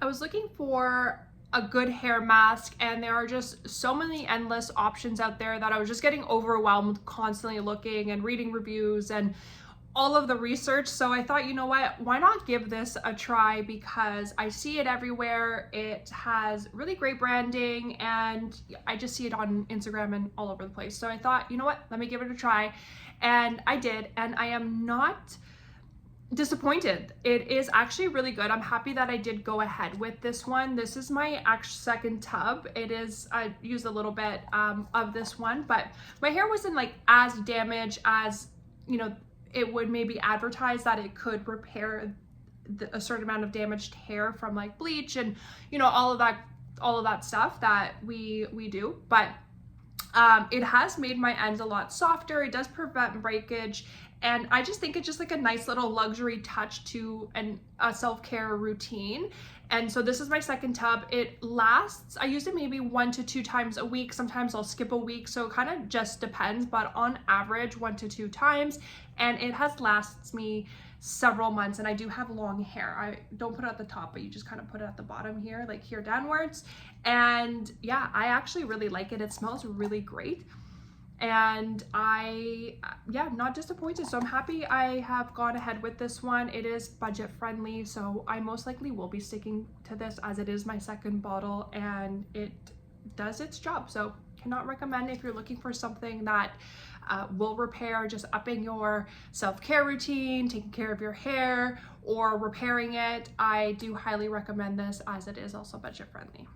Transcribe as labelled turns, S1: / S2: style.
S1: I was looking for a good hair mask, and there are just so many endless options out there that I was just getting overwhelmed constantly looking and reading reviews and all of the research. So I thought, you know what, why not give this a try, because I see it everywhere. It has really great branding and I just see it on Instagram and all over the place. So I thought, you know what, let me give it a try. And I did, and I am not disappointed. It is actually really good. I'm happy that I did go ahead with this one. This is my actual second tub. I used a little bit of this one, but my hair wasn't like as damaged as, you know, it would maybe advertise that it could repair a certain amount of damaged hair from like bleach and, you know, all of that stuff that we do. But it has made my ends a lot softer. It does prevent breakage. And I just think it's just like a nice little luxury touch to a self-care routine. And so this is my second tub. It lasts, I use it maybe 1 to 2 times a week. Sometimes I'll skip a week. So it kind of just depends, but on average 1 to 2 times. And it has lasts me several months. And I do have long hair. I don't put it at the top, but you just kind of put it at the bottom here, like here downwards. And yeah, I actually really like it. It smells really great. And not disappointed. So I'm happy I have gone ahead with this one. It is budget friendly, so I most likely will be sticking to this as it is my second bottle and it does its job. So cannot recommend if you're looking for something that will repair, just upping your self-care routine, taking care of your hair, or repairing it. I do highly recommend this as it is also budget friendly.